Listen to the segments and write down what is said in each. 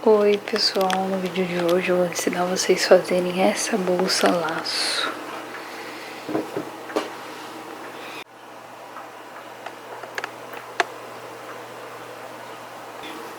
Oi pessoal, no vídeo de hoje eu vou ensinar vocês a fazerem essa bolsa laço.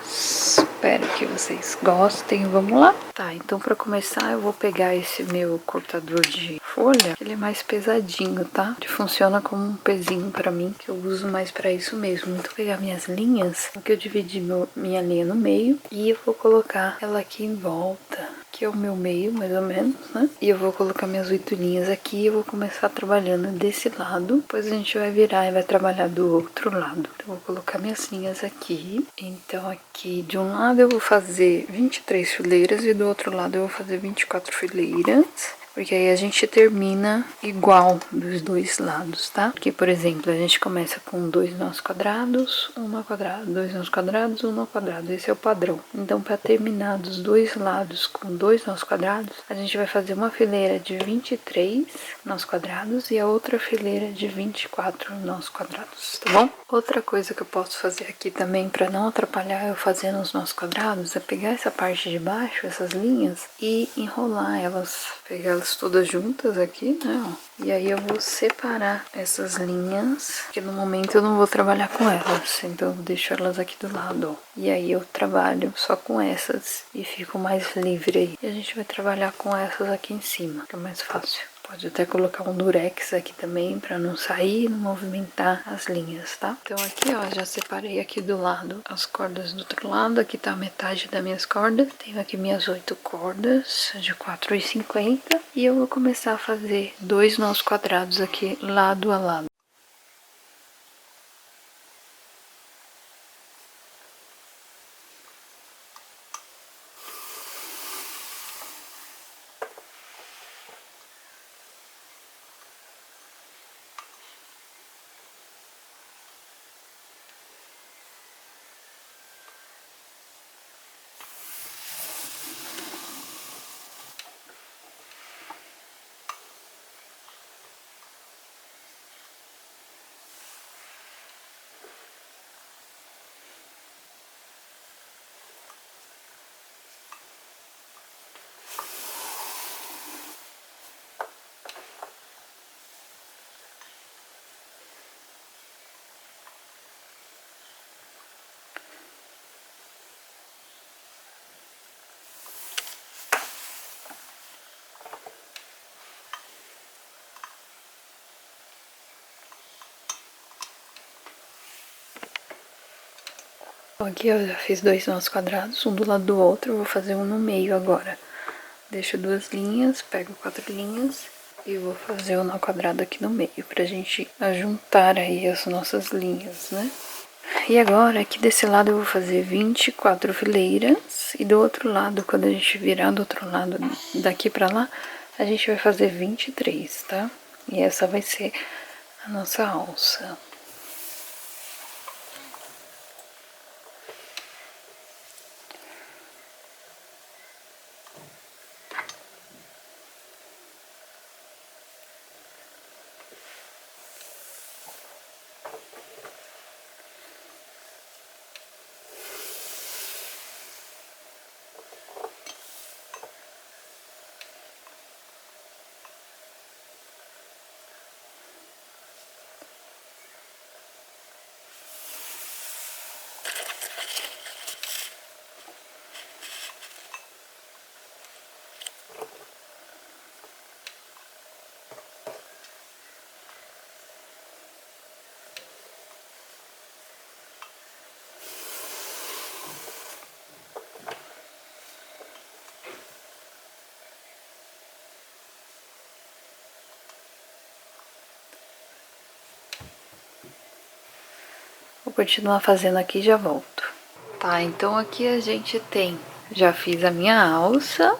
Espero que vocês gostem, vamos lá? Tá, então pra começar eu vou pegar esse meu cortador de folha, ele é mais pesadinho, tá? Ele funciona como um pezinho pra mim, que eu uso mais pra isso mesmo. Então vou pegar minhas linhas, que eu dividi minha linha no meio, e eu vou colocar ela aqui em volta, que é o meu meio, mais ou menos, né? E eu vou colocar minhas 8 linhas aqui e eu vou começar trabalhando desse lado. Depois a gente vai virar e vai trabalhar do outro lado. Então eu vou colocar minhas linhas aqui. Então aqui de um lado eu vou fazer 23 fileiras e do outro lado eu vou fazer 24 fileiras. Porque aí a gente termina igual dos dois lados, tá? Porque, por exemplo, a gente começa com 2 nós quadrados, 1 nó quadrado, 2 nós quadrados, 1 nó quadrado. Esse é o padrão. Então, para terminar dos dois lados com 2 nós quadrados, a gente vai fazer uma fileira de 23 nós quadrados e a outra fileira de 24 nós quadrados, tá bom? Outra coisa que eu posso fazer aqui também, para não atrapalhar eu fazendo os nós quadrados, é pegar essa parte de baixo, essas linhas, e enrolar elas, pegar elas todas juntas aqui, né, ó. E aí eu vou separar essas linhas, que no momento eu não vou trabalhar com elas, então eu deixo elas aqui do lado, ó. E aí eu trabalho só com essas e fico mais livre aí. E a gente vai trabalhar com essas aqui em cima, que é mais fácil. Pode até colocar um durex aqui também pra não sair e não movimentar as linhas, tá? Então aqui, ó, já separei aqui do lado as cordas do outro lado. Aqui tá a metade das minhas cordas. Tenho aqui minhas 8 cordas de 4,50 e eu vou começar a fazer 2 nós quadrados aqui lado a lado. Aqui eu já fiz 2 nós quadrados, um do lado do outro, eu vou fazer um no meio agora. Deixo 2 linhas, pego 4 linhas e vou fazer o nó quadrado aqui no meio, pra gente juntar aí as nossas linhas, né? E agora, aqui desse lado eu vou fazer 24 fileiras, e do outro lado, quando a gente virar do outro lado, daqui pra lá, a gente vai fazer 23, tá? E essa vai ser a nossa alça. Vou continuar fazendo aqui e já volto. Tá, então aqui a gente tem... Já fiz a minha alça.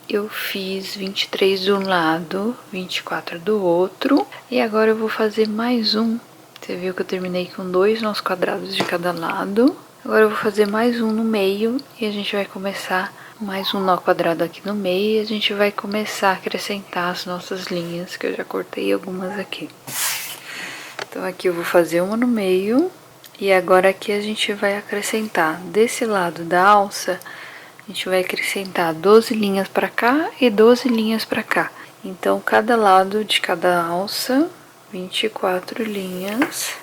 Eu fiz 23 de um lado, 24 do outro. E agora eu vou fazer mais um. Você viu que eu terminei com 2 nós quadrados de cada lado. Agora eu vou fazer mais um no meio e a gente vai começar mais um nó quadrado aqui no meio. E a gente vai começar a acrescentar as nossas linhas, que eu já cortei algumas aqui. Então aqui eu vou fazer uma no meio E agora aqui a gente vai acrescentar desse lado da alça, a gente vai acrescentar 12 linhas para cá e 12 linhas para cá. Então, cada lado de cada alça, 24 linhas,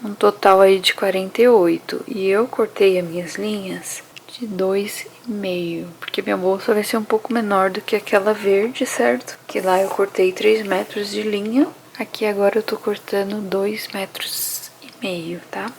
um total aí de 48. E eu cortei as minhas linhas de 2,5, porque minha bolsa vai ser um pouco menor do que aquela verde, certo? Que lá eu cortei 3 metros de linha, aqui agora eu tô cortando 2,5 metros, tá?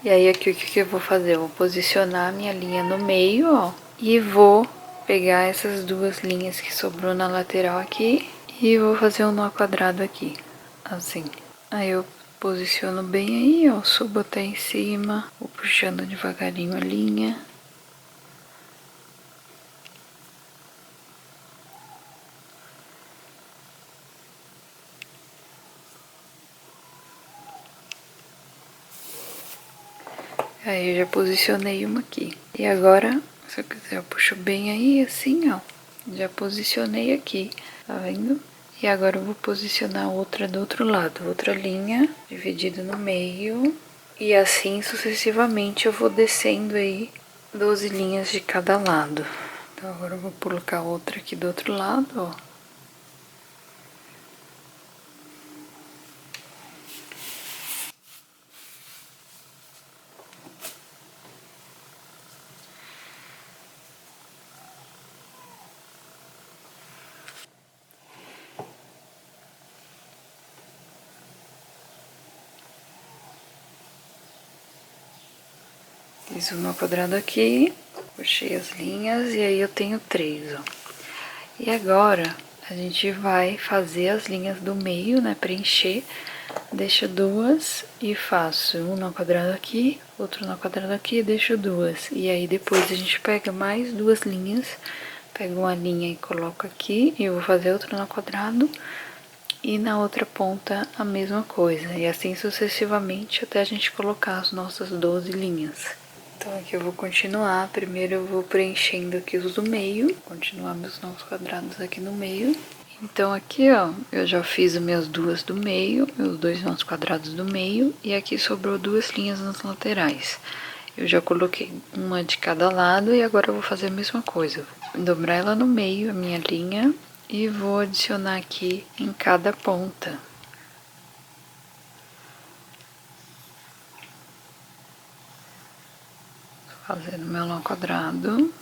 E aí aqui o que eu vou fazer? Eu vou posicionar a minha linha no meio, ó, e vou pegar essas duas linhas que sobrou na lateral aqui e vou fazer um nó quadrado aqui, assim. Aí eu posiciono bem aí, ó, subo até em cima, vou puxando devagarinho a linha. Aí eu já posicionei uma aqui. E agora, se eu quiser, eu puxo bem aí, assim, ó. Já posicionei aqui, tá vendo? E agora eu vou posicionar outra do outro lado, outra linha dividida no meio. E assim sucessivamente eu vou descendo aí 12 linhas de cada lado. Então agora eu vou colocar outra aqui do outro lado, ó. Fiz um nó quadrado aqui, puxei as linhas e aí eu tenho 3, ó. E agora a gente vai fazer as linhas do meio, né, preencher. Deixo duas e faço um nó quadrado aqui, outro nó quadrado aqui e deixo duas. E aí depois a gente pega mais duas linhas, pego uma linha e coloco aqui e eu vou fazer outro nó quadrado. E na outra ponta a mesma coisa, e assim sucessivamente até a gente colocar as nossas 12 linhas. Então aqui eu vou continuar, primeiro eu vou preenchendo aqui os do meio, continuar meus novos quadrados aqui no meio. Então aqui, ó, eu já fiz as minhas duas do meio, meus dois novos quadrados do meio, e aqui sobrou duas linhas nas laterais. Eu já coloquei uma de cada lado e agora eu vou fazer a mesma coisa. Vou dobrar ela no meio, a minha linha, e vou adicionar aqui em cada ponta. Fazendo meu nó quadrado.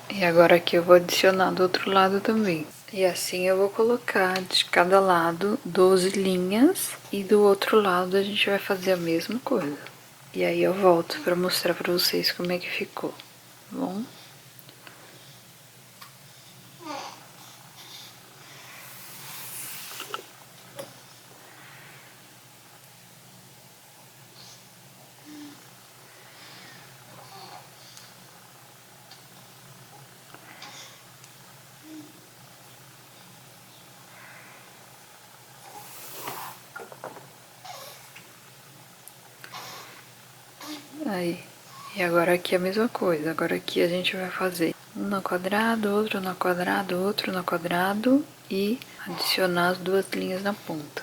E agora aqui eu vou adicionar do outro lado também. E assim eu vou colocar de cada lado 12 linhas e do outro lado a gente vai fazer a mesma coisa. E aí eu volto para mostrar para vocês como é que ficou, tá bom? Aí, e agora aqui a mesma coisa, agora aqui a gente vai fazer um nó quadrado, outro nó quadrado, outro nó quadrado e adicionar as duas linhas na ponta.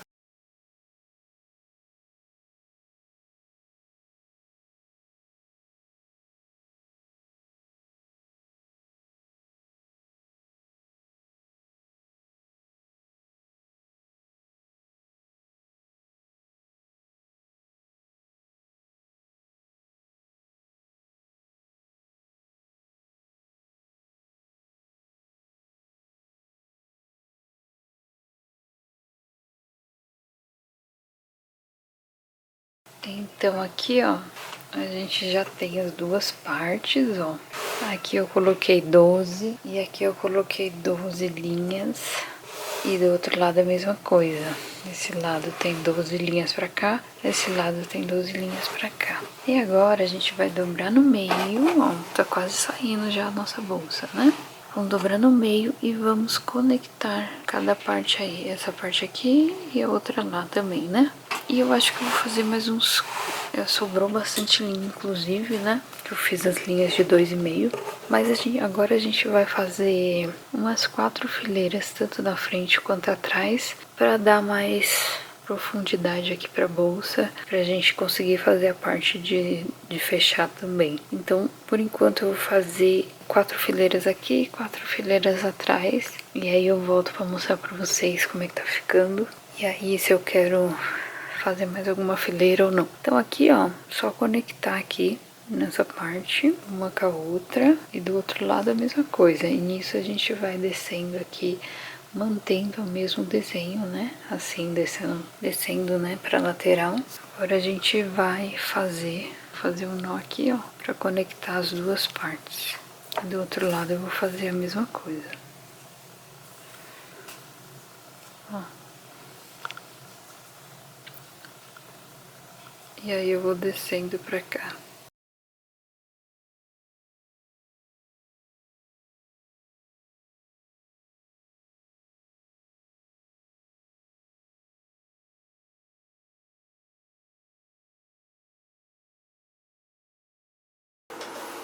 Então aqui, ó, a gente já tem as duas partes, ó. Aqui eu coloquei 12 e aqui eu coloquei 12 linhas. E do outro lado a mesma coisa. Esse lado tem 12 linhas pra cá, esse lado tem 12 linhas pra cá. E agora a gente vai dobrar no meio, ó, tá quase saindo já a nossa bolsa, né? Vamos dobrar no meio e vamos conectar cada parte aí. Essa parte aqui e a outra lá também, né? E eu acho que eu vou fazer mais uns... Sobrou bastante linha, inclusive, né? Que eu fiz as linhas de 2,5. Mas agora a gente vai fazer umas 4 fileiras, tanto na frente quanto atrás, para dar mais profundidade aqui pra bolsa, pra gente conseguir fazer a parte de fechar também. Então, por enquanto eu vou fazer 4 fileiras aqui, 4 fileiras atrás, e aí eu volto pra mostrar pra vocês como é que tá ficando. E aí, se eu quero fazer mais alguma fileira ou não. Então aqui, ó, só conectar aqui nessa parte, uma com a outra, e do outro lado a mesma coisa. E nisso a gente vai descendo aqui, mantendo o mesmo desenho, né? Assim, descendo, né, pra lateral. Agora a gente vai fazer um nó aqui, ó, pra conectar as duas partes. E do outro lado eu vou fazer a mesma coisa. Ó. E aí eu vou descendo pra cá.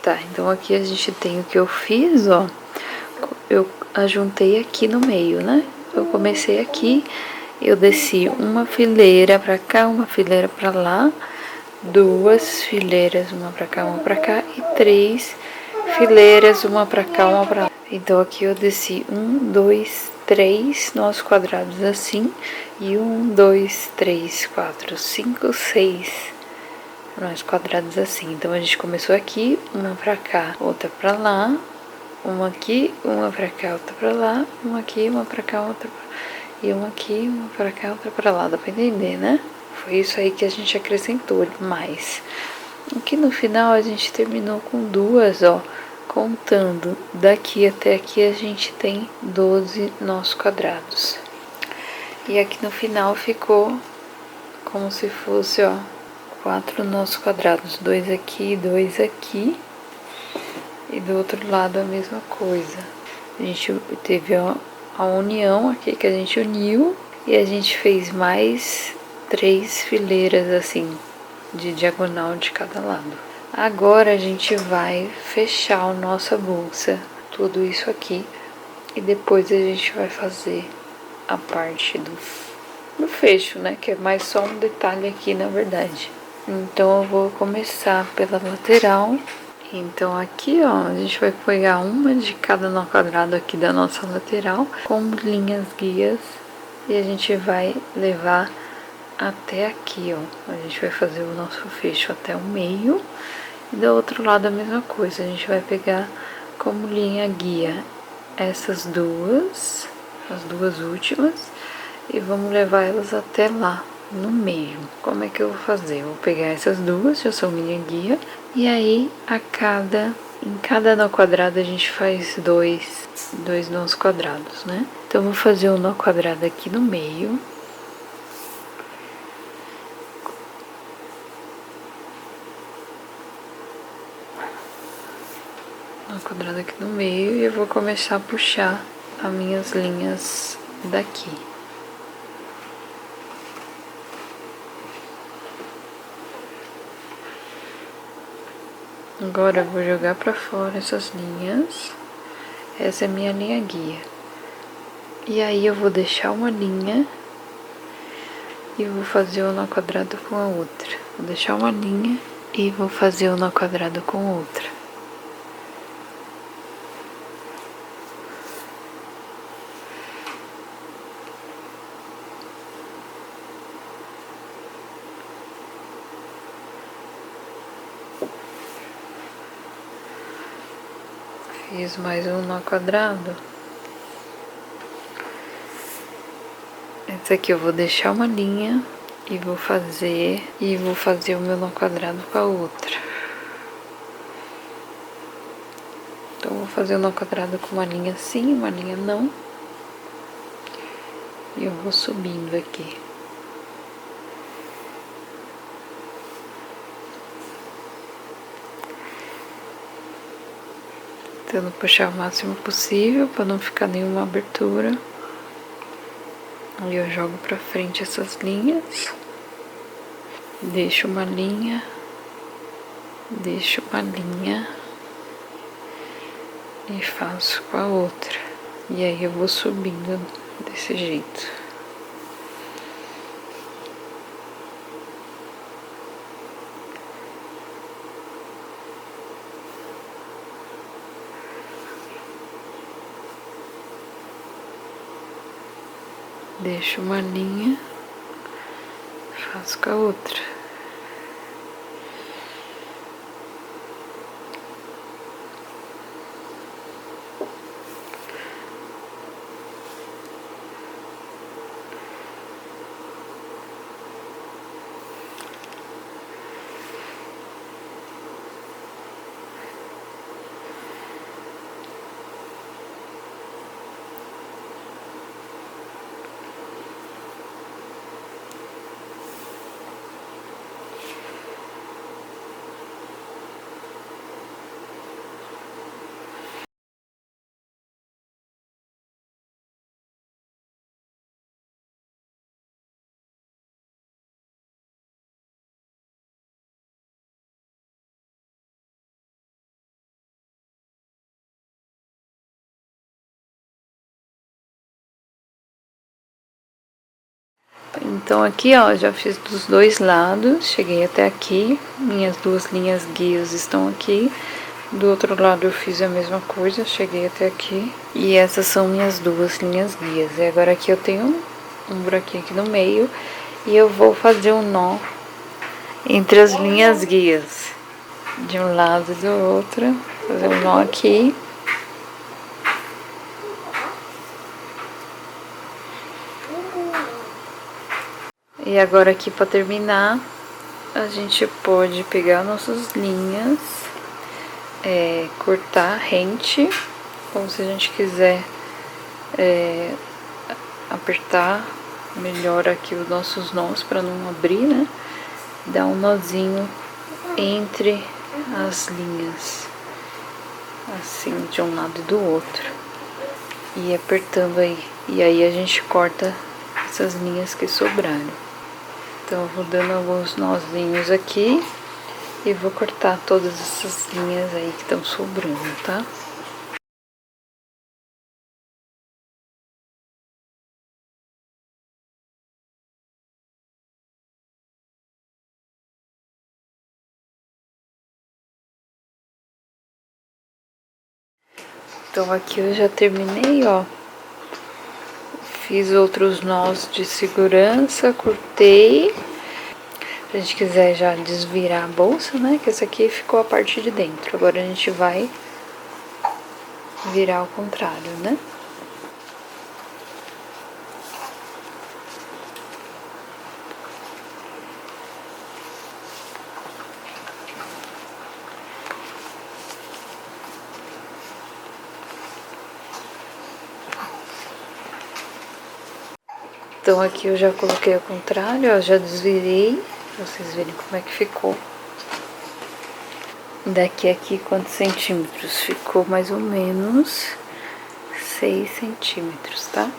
Tá, então aqui a gente tem o que eu fiz, ó. Eu ajuntei aqui no meio, né? Eu comecei aqui, eu desci uma fileira pra cá, uma fileira pra lá, 2 fileiras, uma pra cá, uma pra cá, e 3 fileiras, uma pra cá, uma pra lá. Então aqui eu desci 1, 2, 3 nós quadrados assim, e 1, 2, 3, 4, 5, 6 nós quadrados assim. Então a gente começou aqui, uma pra cá, outra pra lá, uma aqui, uma pra cá, outra pra lá, uma aqui, uma pra cá, outra pra... e uma aqui, uma pra cá, outra pra lá. Dá pra entender, né? Foi isso aí que a gente acrescentou mais. Aqui no final a gente terminou com 2, ó. Contando daqui até aqui a gente tem 12 nós quadrados. E aqui no final ficou como se fosse, ó, 4 nós quadrados, 2 aqui, 2 aqui, e do outro lado a mesma coisa. A gente teve a união aqui que a gente uniu, e a gente fez mais 3 fileiras assim, de diagonal de cada lado. Agora a gente vai fechar a nossa bolsa, tudo isso aqui, e depois a gente vai fazer a parte do fecho, né, que é mais só um detalhe aqui na verdade. Então eu vou começar pela lateral. Então aqui, ó, a gente vai pegar uma de cada nó quadrado aqui da nossa lateral com linhas guias e a gente vai levar até aqui, ó. A gente vai fazer o nosso fecho até o meio e do outro lado a mesma coisa. A gente vai pegar como linha guia essas duas, as duas últimas, e vamos levar elas até lá no meio. Como é que eu vou fazer? Eu vou pegar essas duas, já são minha guia, e aí em cada nó quadrado a gente faz dois nós quadrados, né? Então eu vou fazer um nó quadrado aqui no meio. Nó quadrado aqui no meio e eu vou começar a puxar as minhas linhas daqui. Agora eu vou jogar pra fora essas linhas. Essa é a minha linha guia. E aí eu vou deixar uma linha e vou fazer o nó quadrado com a outra. Vou deixar uma linha e vou fazer o nó quadrado com outra. Fiz mais um nó quadrado. Essa aqui eu vou deixar uma linha e vou fazer o meu nó quadrado com a outra. Então eu vou fazer o nó quadrado com uma linha sim, uma linha não. E eu vou subindo aqui. Tentando puxar o máximo possível para não ficar nenhuma abertura. Aí eu jogo pra frente essas linhas. deixo uma linha, e faço com a outra. E aí eu vou subindo desse jeito. Deixo uma linha, faço com a outra. Então aqui, ó, já fiz dos dois lados, cheguei até aqui, minhas duas linhas guias estão aqui. Do outro lado eu fiz a mesma coisa, cheguei até aqui. E essas são minhas duas linhas guias. E agora aqui eu tenho um buraquinho aqui no meio e eu vou fazer um nó entre as linhas guias, de um lado e do outro, fazer um nó aqui. E agora aqui para terminar, a gente pode pegar nossas linhas, cortar rente, ou se a gente quiser apertar melhor aqui os nossos nós para não abrir, né? Dar um nozinho entre as linhas, assim, de um lado e do outro, e apertando aí. E aí a gente corta essas linhas que sobraram. Então eu vou dando alguns nozinhos aqui e vou cortar todas essas linhas aí que estão sobrando, tá? Então aqui eu já terminei, ó. Fiz outros nós de segurança, cortei. Se a gente quiser já desvirar a bolsa, né? Que essa aqui ficou a parte de dentro. Agora a gente vai virar ao contrário, né? Então aqui eu já coloquei ao contrário, ó, já desvirei, pra vocês verem como é que ficou. Daqui a aqui quantos centímetros? Ficou mais ou menos 6 centímetros, tá?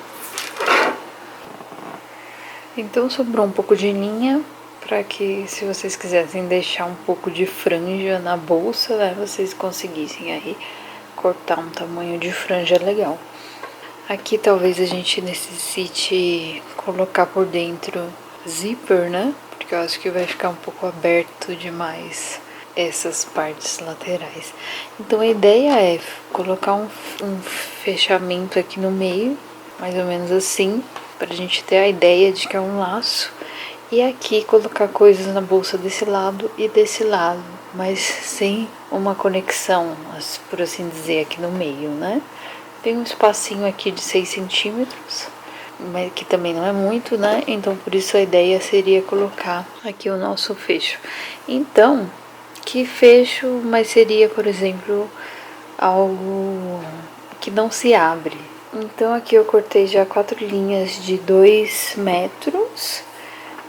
Então sobrou um pouco de linha, para que se vocês quisessem deixar um pouco de franja na bolsa, né, vocês conseguissem aí cortar um tamanho de franja legal. Aqui talvez a gente necessite colocar por dentro zíper, né? Porque eu acho que vai ficar um pouco aberto demais essas partes laterais. Então a ideia é colocar um fechamento aqui no meio, mais ou menos assim, pra gente ter a ideia de que é um laço. E aqui colocar coisas na bolsa desse lado e desse lado, mas sem uma conexão, por assim dizer, aqui no meio, né? Tem um espacinho aqui de 6 centímetros, mas que também não é muito, né? Então, por isso a ideia seria colocar aqui o nosso fecho. Então, que fecho, mas seria, por exemplo, algo que não se abre. Então, aqui eu cortei já 4 linhas de 2 metros.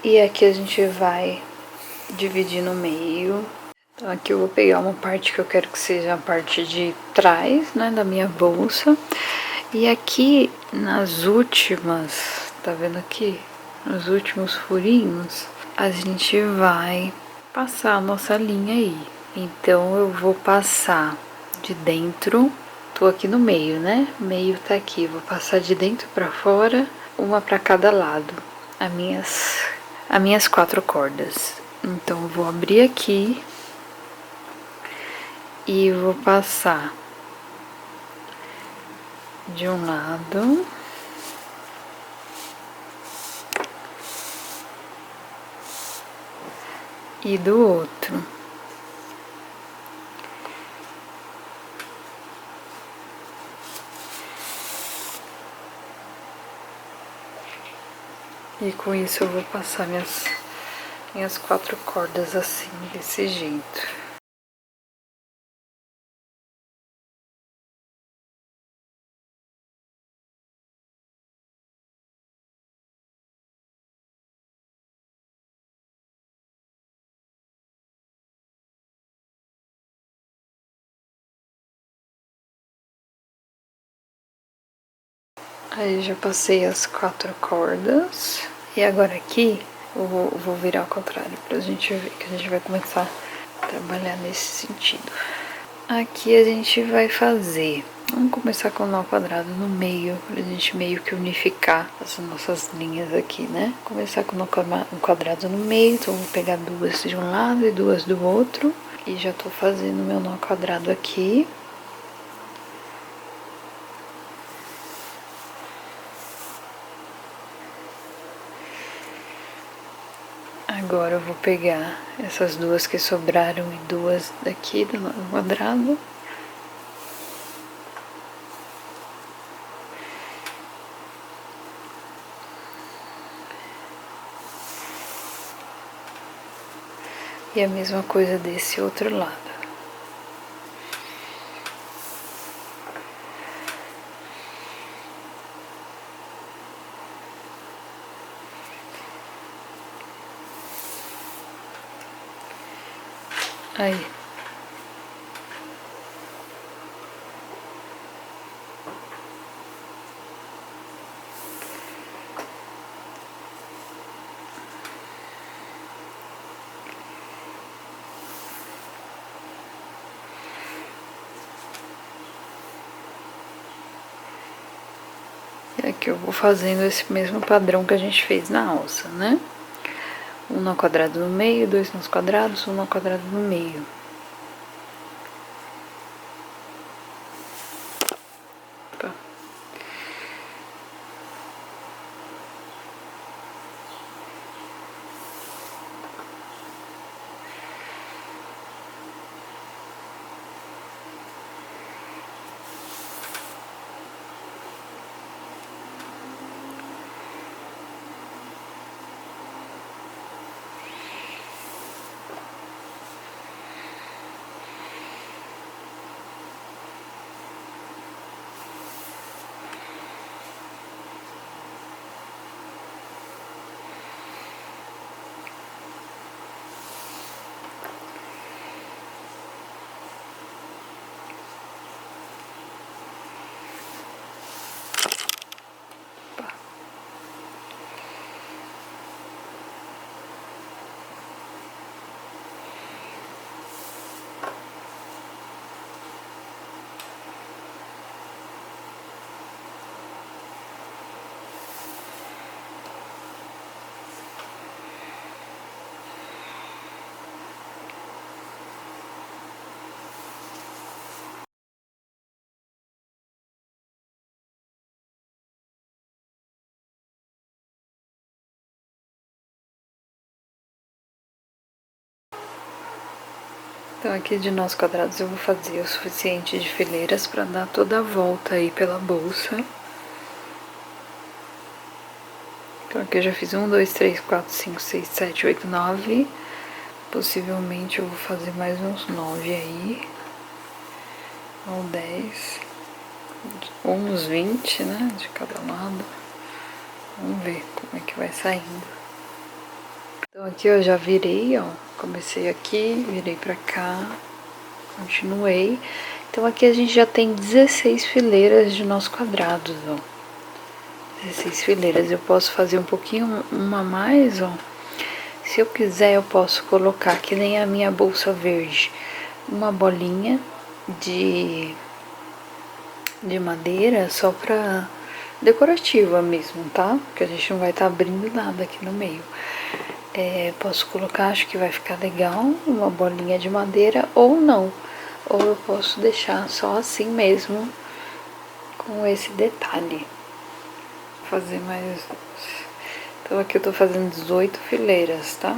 E aqui a gente vai dividir no meio. Então aqui eu vou pegar uma parte que eu quero que seja a parte de trás, né, da minha bolsa. E aqui nas últimas, tá vendo aqui? Nos últimos furinhos, a gente vai passar a nossa linha aí. Então eu vou passar de dentro, tô aqui no meio, né? O meio tá aqui, vou passar de dentro pra fora, uma pra cada lado, as minhas 4 cordas. Então eu vou abrir aqui e vou passar de um lado e do outro. E com isso eu vou passar minhas 4 cordas assim, desse jeito. Aí já passei as 4 cordas. E agora aqui eu vou virar ao contrário pra gente ver que a gente vai começar a trabalhar nesse sentido. Aqui a gente vai fazer, vamos começar com o nó quadrado no meio, pra gente meio que unificar as nossas linhas aqui, né? Começar com o nó quadrado no meio, então eu vou pegar 2 de um lado e 2 do outro. E já tô fazendo meu nó quadrado aqui. Agora eu vou pegar essas 2 que sobraram e 2 daqui do nó quadrado. E a mesma coisa desse outro lado. Aí. E aqui eu vou fazendo esse mesmo padrão que a gente fez na alça, né? Um nó quadrado no meio, 2 nós quadrados, um nó quadrado no meio. Opa. Então aqui de nós quadrados eu vou fazer o suficiente de fileiras para dar toda a volta aí pela bolsa. Então aqui eu já fiz 1, 2, 3, 4, 5, 6, 7, 8, 9. Possivelmente eu vou fazer mais uns 9 aí. Ou 10. Ou uns 20, né? De cada lado. Vamos ver como é que vai saindo. Então aqui eu já virei, ó. Comecei aqui, virei pra cá. Continuei. Então aqui a gente já tem 16 fileiras de nós quadrados, ó. 16 fileiras. Eu posso fazer um pouquinho, uma a mais, ó. Se eu quiser, eu posso colocar, que nem a minha bolsa verde, uma bolinha de madeira só pra decorativa mesmo, tá? Porque a gente não vai estar abrindo nada aqui no meio. Posso colocar, acho que vai ficar legal, uma bolinha de madeira ou não. Ou eu posso deixar só assim mesmo, com esse detalhe. Fazer mais... Então aqui eu tô fazendo 18 fileiras, tá?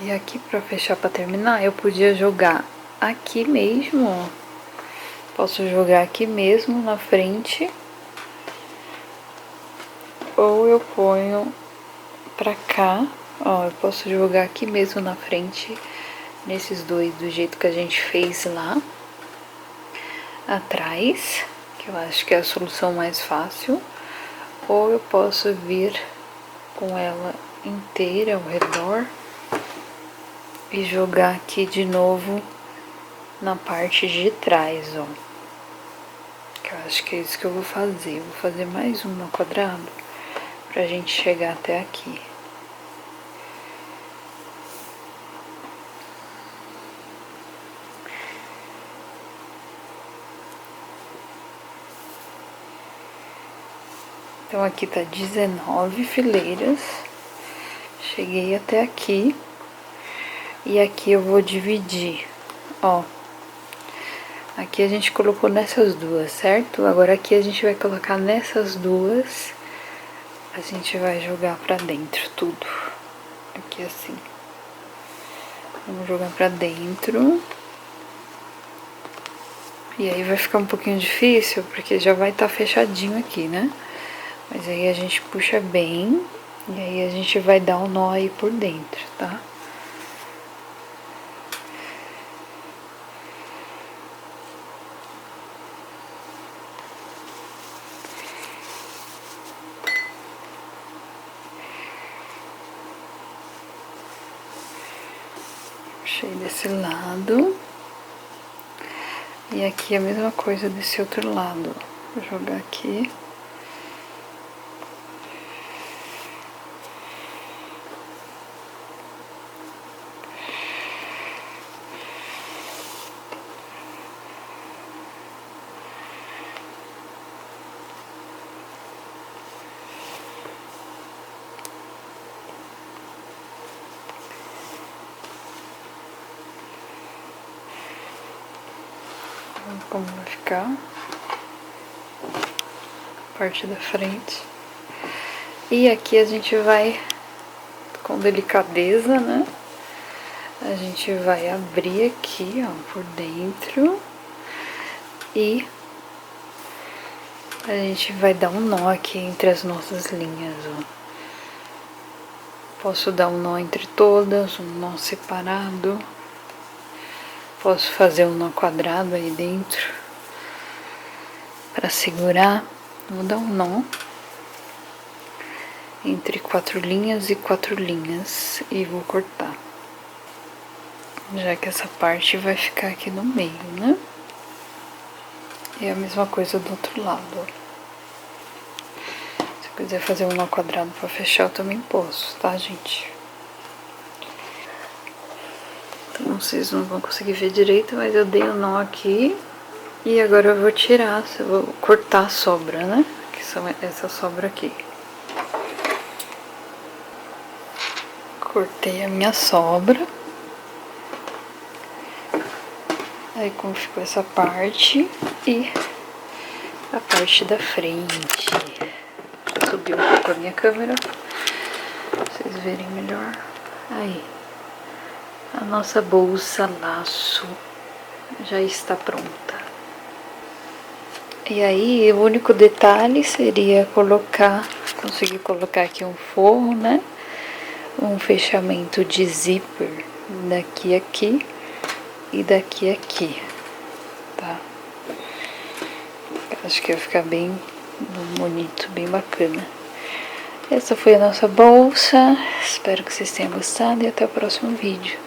E aqui pra fechar, pra terminar, eu podia jogar aqui mesmo, ó. Posso jogar aqui mesmo na frente. Ou eu ponho pra cá, ó. Eu posso jogar aqui mesmo na frente, nesses dois, do jeito que a gente fez lá atrás, que eu acho que é a solução mais fácil. Ou eu posso vir com ela inteira ao redor e jogar aqui de novo na parte de trás, ó. Que eu acho que é isso que eu vou fazer. Eu vou fazer mais uma quadrado pra gente chegar até aqui. Então aqui tá 19 fileiras. Cheguei até aqui. E aqui eu vou dividir, ó. Aqui a gente colocou nessas duas, certo? Agora aqui a gente vai colocar nessas duas. A gente vai jogar pra dentro tudo. Aqui assim. Vamos jogar pra dentro. E aí vai ficar um pouquinho difícil, porque já vai estar fechadinho aqui, né? Mas aí a gente puxa bem. E aí a gente vai dar um nó aí por dentro, tá? Puxei desse lado. E aqui a mesma coisa desse outro lado. Vou jogar aqui. Como vai ficar a parte da frente. E aqui a gente vai, com delicadeza, né? A gente vai abrir aqui, ó, por dentro. E a gente vai dar um nó aqui entre as nossas linhas, ó. Posso dar um nó entre todas, um nó separado. Posso fazer um nó quadrado aí dentro para segurar. Vou dar um nó entre 4 linhas e 4 linhas e vou cortar. Já que essa parte vai ficar aqui no meio, né? E a mesma coisa do outro lado. Se eu quiser fazer um nó quadrado para fechar, eu também posso, tá, gente? Então vocês não vão conseguir ver direito, mas eu dei o nó aqui. E agora eu vou tirar, eu vou cortar a sobra, né? Que são essa sobra aqui. Cortei a minha sobra. Aí como ficou essa parte e a parte da frente. Vou subir um pouco a minha câmera pra vocês verem melhor. Aí, a nossa bolsa laço já está pronta. E aí, o único detalhe seria conseguir colocar aqui um forro, né? Um fechamento de zíper daqui a aqui e daqui a aqui, tá? Acho que vai ficar bem bonito, bem bacana. Essa foi a nossa bolsa. Espero que vocês tenham gostado e até o próximo vídeo.